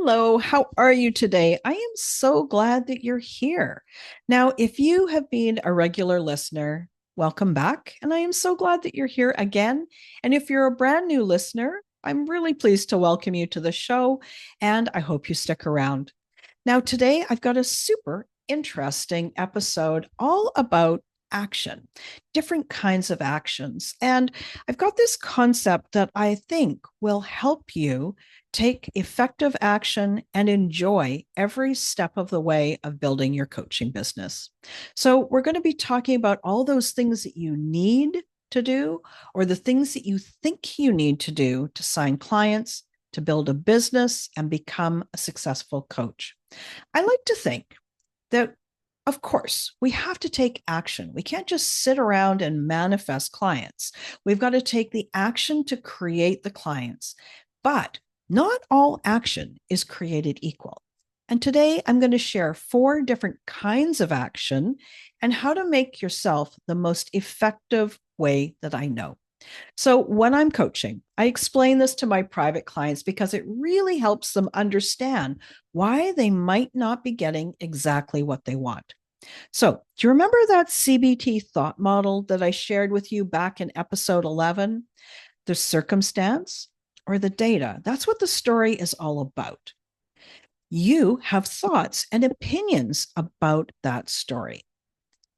Hello, how are you today? I am so glad that you're here. Now, if you have been a regular listener, welcome back. And I am so glad that you're here again. And if you're a brand new listener, I'm really pleased to welcome you to the show. And I hope you stick around. Now, today I've got a super interesting episode all about action, different kinds of actions. And I've got this concept that I think will help you take effective action and enjoy every step of the way of building your coaching business. So, we're going to be talking about all those things that you need to do, or the things that you think you need to do to sign clients, to build a business, and become a successful coach. I like to think that, of course, we have to take action. We can't just sit around and manifest clients. We've got to take the action to create the clients. But not all action is created equal. And today I'm going to share 4 different kinds of action and how to make yourself the most effective way that I know. So when I'm coaching, I explain this to my private clients because it really helps them understand why they might not be getting exactly what they want. So, do you remember that CBT thought model that I shared with you back in episode 11? The circumstance or the data? That's what the story is all about. You have thoughts and opinions about that story.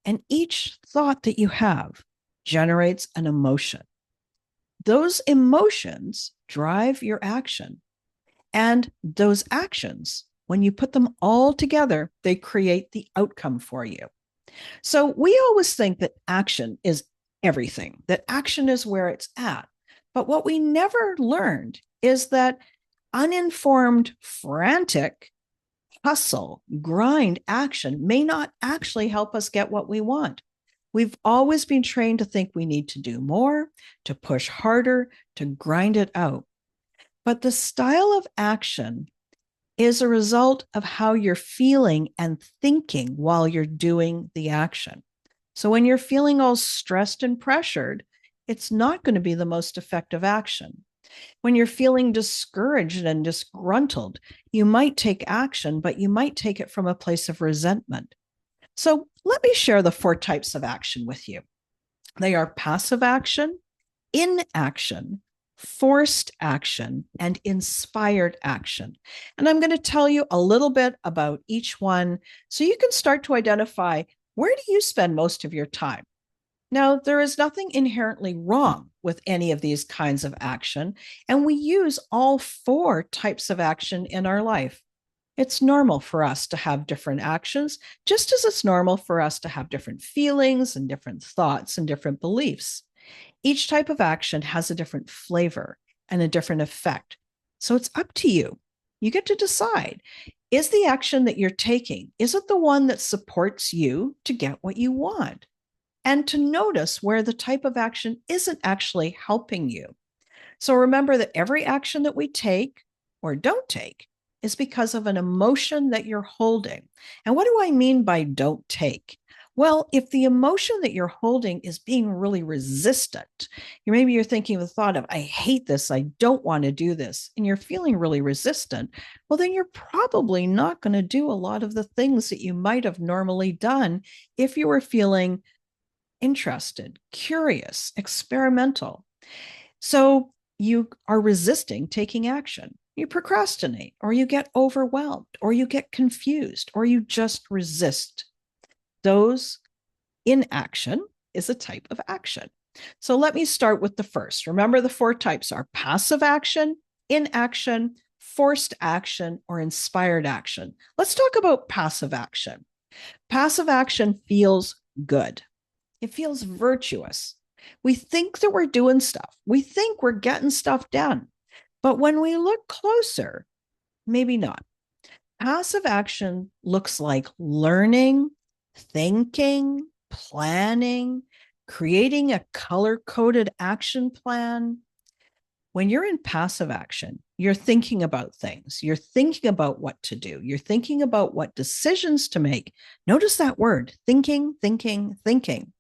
And each thought that you have generates an emotion. Those emotions drive your action. And those actions, when you put them all together, they create the outcome for you. So we always think that action is everything, that action is where it's at. But what we never learned is that uninformed, frantic hustle, grind action may not actually help us get what we want. We've always been trained to think we need to do more, to push harder, to grind it out. But the style of action is a result of how you're feeling and thinking while you're doing the action. So when you're feeling all stressed and pressured, it's not going to be the most effective action. When you're feeling discouraged and disgruntled, you might take action, but you might take it from a place of resentment. So let me share the 4 types of action with you. They are passive action, inaction, forced action, and inspired action. And I'm going to tell you a little bit about each one so you can start to identify, where do you spend most of your time? Now, there is nothing inherently wrong with any of these kinds of action, and we use all 4 types of action in our life. It's normal for us to have different actions, just as it's normal for us to have different feelings and different thoughts and different beliefs. Each type of action has a different flavor and a different effect. So it's up to you. You get to decide, is the action that you're taking, is it the one that supports you to get what you want? And to notice where the type of action isn't actually helping you. So remember that every action that we take or don't take is because of an emotion that you're holding. And what do I mean by don't take? Well, if the emotion that you're holding is being really resistant, maybe you're thinking the thought of, I hate this, I don't want to do this, and you're feeling really resistant, well, then you're probably not going to do a lot of the things that you might have normally done if you were feeling interested, curious, experimental. So you are resisting taking action. You procrastinate, or you get overwhelmed, or you get confused, or you just resist. Those inaction is a type of action. So let me start with the first. Remember, the 4 types are passive action, inaction, forced action, or inspired action. Let's talk about passive action. Passive action feels good. It feels virtuous. We think that we're doing stuff. We think we're getting stuff done. But when we look closer, maybe not. Passive action looks like learning, thinking, planning, creating a color-coded action plan. When you're in passive action, you're thinking about things. You're thinking about what to do. You're thinking about what decisions to make. Notice that word, thinking, thinking, thinking.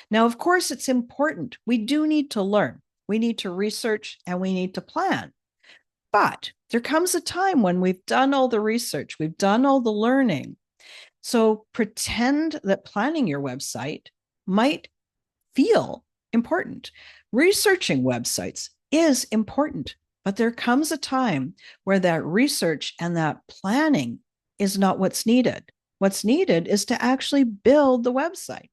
Now, of course, it's important. We do need to learn. We need to research and we need to plan. But There comes a time when we've done all the research, we've done all the learning. So pretend that planning your website might feel important. Researching websites is important, but there comes a time where that research and that planning is not what's needed. What's needed is to actually build the website.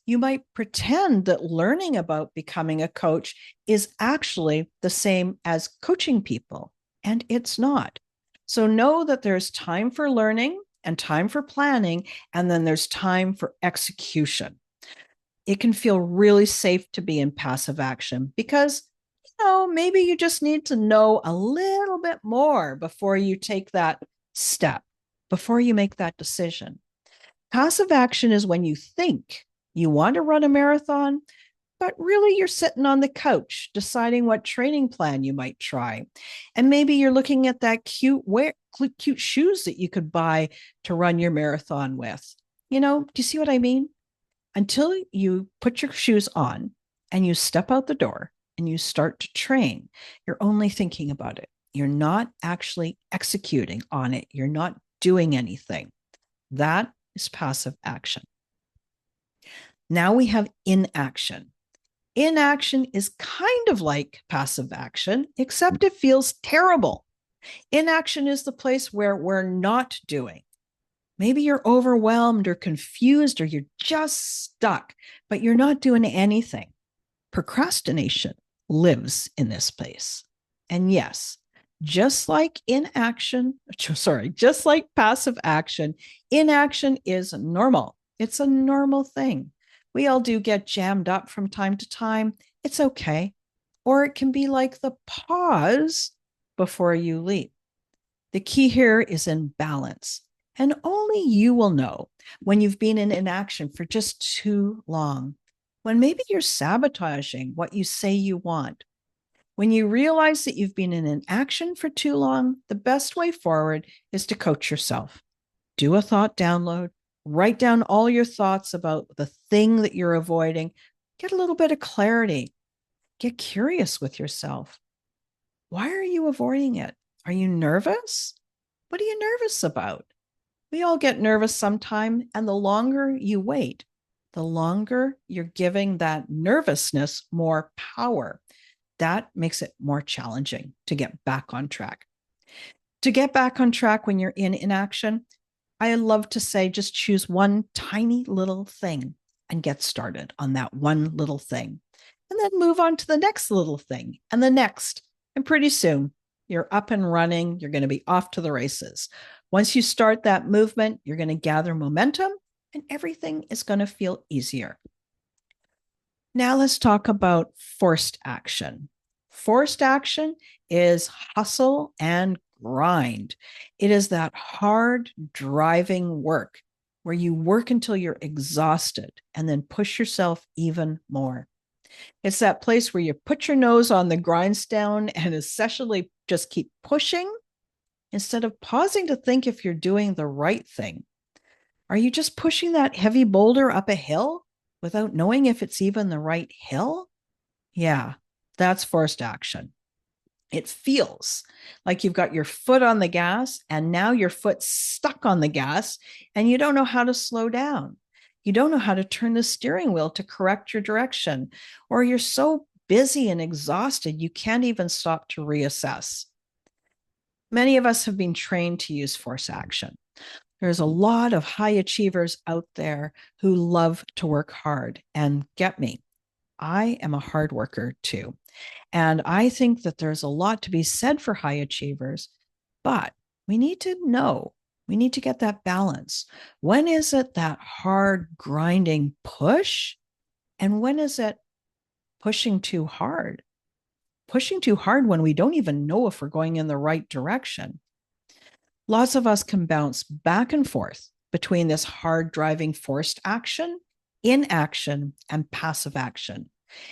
You might pretend that learning about becoming a coach is actually the same as coaching people, and it's not. So know that there's time for learning and time for planning, and then there's time for execution. It can feel really safe to be in passive action because, maybe you just need to know a little bit more before you take that step, before you make that decision. Passive action is when you think you want to run a marathon, but really you're sitting on the couch deciding what training plan you might try. And maybe you're looking at that cute shoes that you could buy to run your marathon with. Do you see what I mean? Until you put your shoes on and you step out the door and you start to train, you're only thinking about it. You're not actually executing on it. You're not doing anything. That is passive action. Now we have inaction. Inaction is kind of like passive action, except it feels terrible. Inaction is the place where we're not doing. Maybe you're overwhelmed or confused or you're just stuck, but you're not doing anything. Procrastination lives in this place. And yes, just like passive action, inaction is normal. It's a normal thing. We all do get jammed up from time to time. It's okay. Or it can be like the pause before you leap. The key here is in balance. And only you will know when you've been in inaction for just too long, when maybe you're sabotaging what you say you want. When you realize that you've been in inaction for too long, the best way forward is to coach yourself. Do a thought download, write down all your thoughts about the thing that you're avoiding, get a little bit of clarity, get curious with yourself. Why are you avoiding it? Are you nervous? What are you nervous about? We all get nervous sometime, and the longer you wait, the longer you're giving that nervousness more power. That makes it more challenging to get back on track. To get back on track when you're in inaction, I love to say just choose one tiny little thing and get started on that one little thing. And then move on to the next little thing and the next. And pretty soon, you're up and running. You're going to be off to the races. Once you start that movement, you're going to gather momentum and everything is going to feel easier. Now let's talk about forced action. Forced action is hustle and grind. It is that hard driving work where you work until you're exhausted and then push yourself even more. It's that place where you put your nose on the grindstone and essentially just keep pushing instead of pausing to think if you're doing the right thing. Are you just pushing that heavy boulder up a hill without knowing if it's even the right hill? Yeah, that's forced action. It feels like you've got your foot on the gas and now your foot's stuck on the gas and you don't know how to slow down. You don't know how to turn the steering wheel to correct your direction, or you're so busy and exhausted you can't even stop to reassess. Many of us have been trained to use force action. There's a lot of high achievers out there who love to work hard. And get me, I am a hard worker too. And I think that there's a lot to be said for high achievers, but we need to get that balance. When is it that hard grinding push? And when is it pushing too hard? Pushing too hard when we don't even know if we're going in the right direction. Lots of us can bounce back and forth between this hard driving forced action, inaction, and passive action.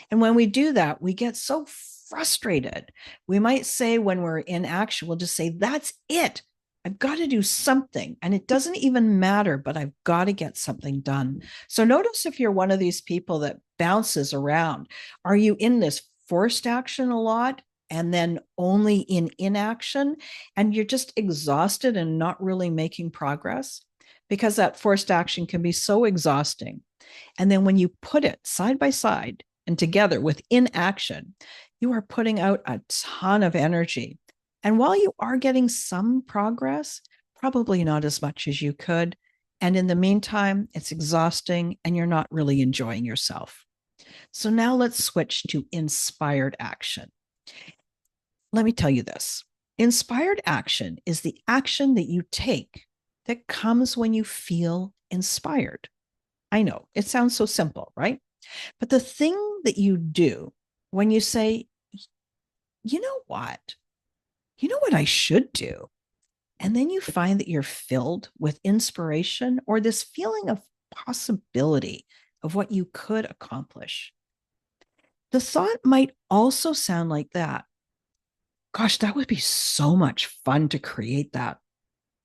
And when we do that, we get so frustrated. We might say when we're in action, we'll just say, that's it. I've got to do something. And it doesn't even matter, but I've got to get something done. So notice if you're one of these people that bounces around. Are you in this forced action a lot? and then only in inaction, and you're just exhausted and not really making progress, because that forced action can be so exhausting. And then when you put it side by side and together with inaction, you are putting out a ton of energy. And while you are getting some progress, probably not as much as you could. And in the meantime, it's exhausting and you're not really enjoying yourself. So now let's switch to inspired action. Let me tell you this. Inspired action is the action that you take that comes when you feel inspired. I know it sounds so simple, right? But the thing that you do when you say, you know what? You know what I should do? And then you find that you're filled with inspiration or this feeling of possibility of what you could accomplish. The thought might also sound like that. Gosh, that would be so much fun to create that.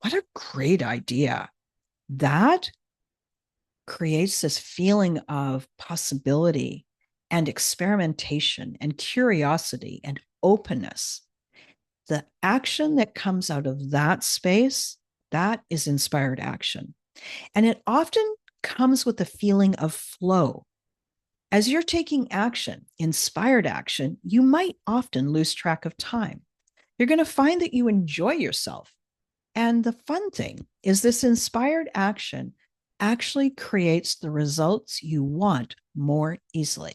What a great idea. That creates this feeling of possibility and experimentation and curiosity and openness. The action that comes out of that space, that is inspired action. And it often comes with a feeling of flow. As you're taking action, inspired action, you might often lose track of time. You're going to find that you enjoy yourself. And the fun thing is, this inspired action actually creates the results you want more easily.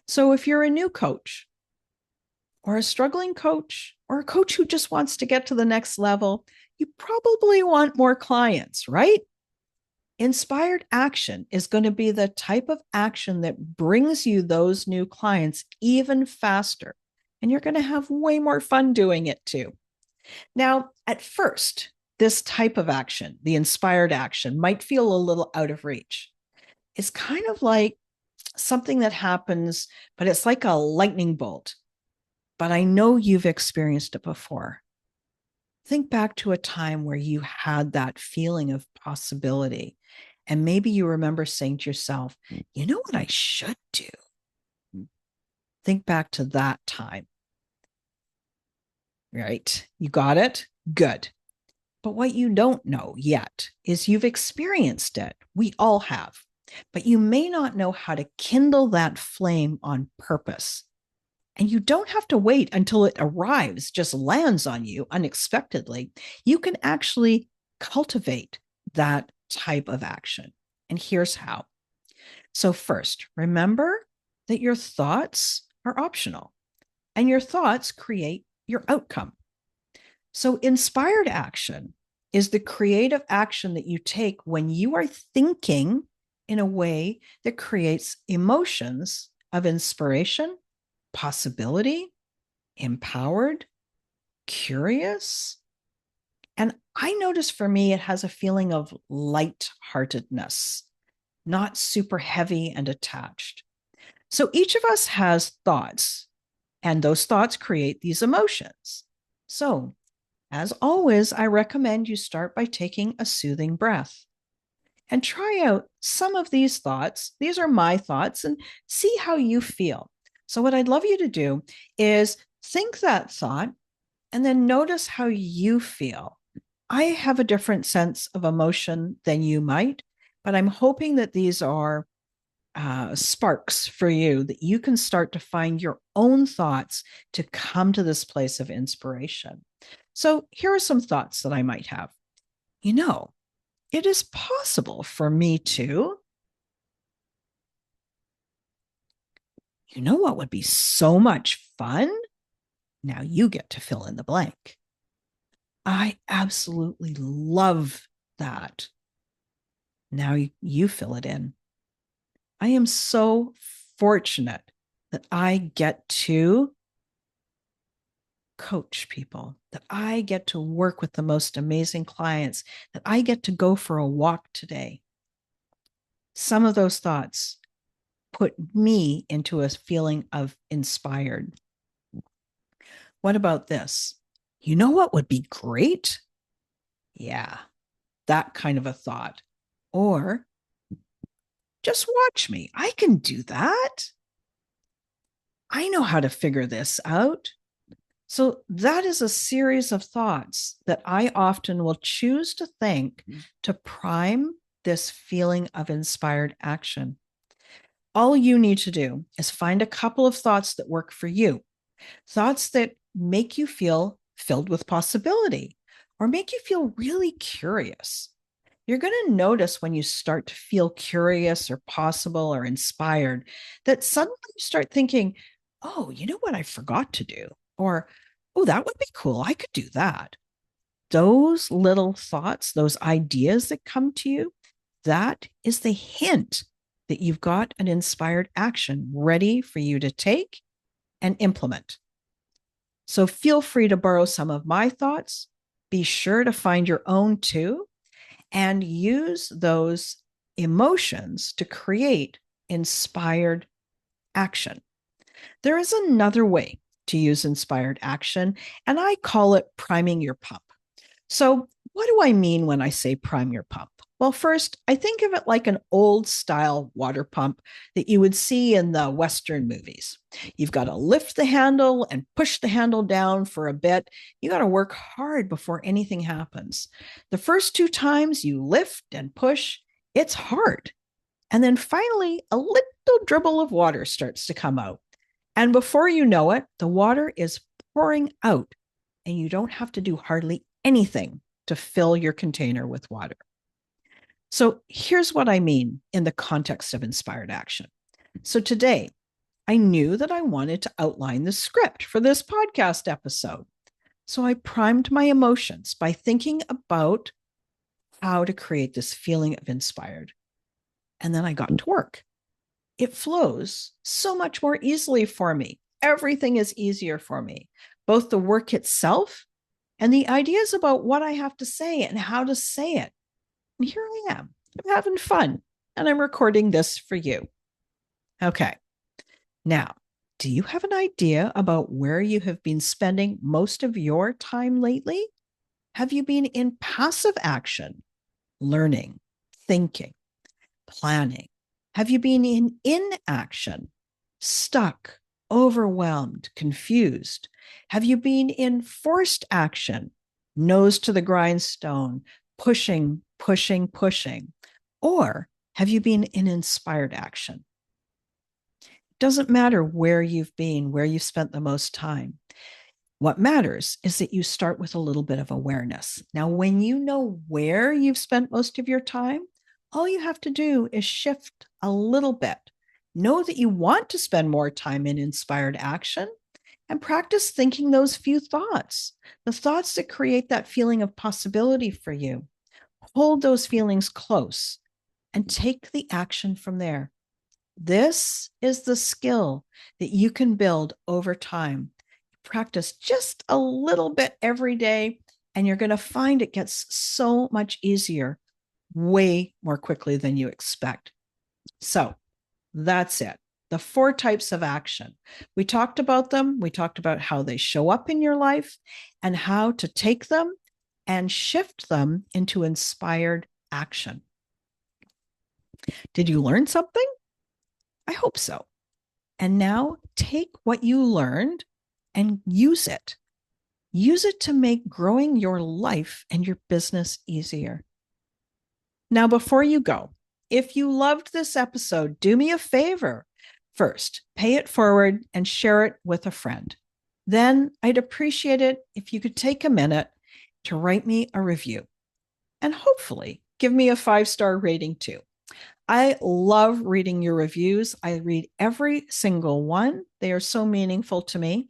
So if you're a new coach, or a struggling coach, or a coach who just wants to get to the next level, you probably want more clients, right? Inspired action is going to be the type of action that brings you those new clients even faster. And you're going to have way more fun doing it too. Now, at first, this type of action, the inspired action, might feel a little out of reach. It's kind of like something that happens, but it's like a lightning bolt. But I know you've experienced it before. Think back to a time where you had that feeling of possibility. And maybe you remember saying to yourself, you know what I should do? Think back to that time. Right? You got it? Good. But what you don't know yet is you've experienced it. We all have. But you may not know how to kindle that flame on purpose. And you don't have to wait until it arrives, just lands on you unexpectedly. You can actually cultivate that type of action. And here's how. So, first, remember that your thoughts are optional and your thoughts create your outcome. So, inspired action is the creative action that you take when you are thinking in a way that creates emotions of inspiration, possibility, empowered, curious. And I notice for me, it has a feeling of lightheartedness, not super heavy and attached. So each of us has thoughts, and those thoughts create these emotions. So, as always, I recommend you start by taking a soothing breath and try out some of these thoughts. These are my thoughts, and see how you feel. So, what I'd love you to do is think that thought and then notice how you feel. I have a different sense of emotion than you might, but I'm hoping that these are sparks for you, that you can start to find your own thoughts to come to this place of inspiration. So, here are some thoughts that I might have. You know, it is possible for me to. You know what would be so much fun? Now you get to fill in the blank. I absolutely love that. Now you fill it in. I am so fortunate that I get to coach people, that I get to work with the most amazing clients, that I get to go for a walk today. Some of those thoughts put me into a feeling of inspired. What about this? You know what would be great? Yeah, that kind of a thought. Or just watch me. I can do that. I know how to figure this out. So that is a series of thoughts that I often will choose to think to prime this feeling of inspired action. All you need to do is find a couple of thoughts that work for you, thoughts that make you feel filled with possibility or make you feel really curious. You're going to notice when you start to feel curious or possible or inspired that suddenly you start thinking, oh, you know what I forgot to do? Or, oh, that would be cool. I could do that. Those little thoughts, those ideas that come to you, that is the hint that you've got an inspired action ready for you to take and implement. So feel free to borrow some of my thoughts. Be sure to find your own too, and use those emotions to create inspired action. There is another way to use inspired action, and I call it priming your pump. So, what do I mean when I say prime your pump? Well, first, I think of it like an old style water pump that you would see in the Western movies. You've got to lift the handle and push the handle down for a bit. You got to work hard before anything happens. The first two times you lift and push, it's hard. And then finally, a little dribble of water starts to come out. And before you know it, the water is pouring out, and you don't have to do hardly anything to fill your container with water. So here's what I mean in the context of inspired action. So today, I knew that I wanted to outline the script for this podcast episode. So I primed my emotions by thinking about how to create this feeling of inspired. And then I got to work. It flows so much more easily for me. Everything is easier for me, both the work itself and the ideas about what I have to say and how to say it. And here I am. I'm having fun, and I'm recording this for you. Okay. Now, do you have an idea about where you have been spending most of your time lately? Have you been in passive action, learning, thinking, planning? Have you been in inaction, stuck, overwhelmed, confused? Have you been in forced action, nose to the grindstone, pushing, pushing, pushing? Or have you been in inspired action? It doesn't matter where you've been, where you've spent the most time. What matters is that you start with a little bit of awareness. Now, when you know where you've spent most of your time, all you have to do is shift a little bit. Know that you want to spend more time in inspired action and practice thinking those few thoughts, the thoughts that create that feeling of possibility for you. Hold those feelings close and take the action from there. This is the skill that you can build over time. Practice just a little bit every day, and you're going to find it gets so much easier way more quickly than you expect. So that's it. The 4 types of action. We talked about them. We talked about how they show up in your life and how to take them and shift them into inspired action. Did you learn something? I hope so. And now take what you learned and use it. Use it to make growing your life and your business easier. Now, before you go, if you loved this episode, do me a favor. First, pay it forward and share it with a friend. Then I'd appreciate it if you could take a minute to write me a review and hopefully give me a 5-star rating too. I love reading your reviews. I read every single one. They are so meaningful to me.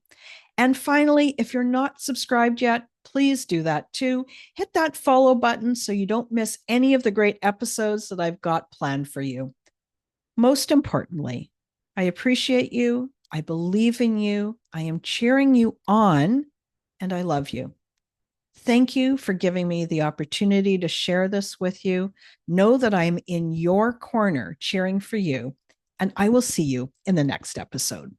And finally, if you're not subscribed yet, please do that too. Hit that follow button so you don't miss any of the great episodes that I've got planned for you. Most importantly, I appreciate you. I believe in you. I am cheering you on, and I love you. Thank you for giving me the opportunity to share this with you. Know that I'm in your corner cheering for you, and I will see you in the next episode.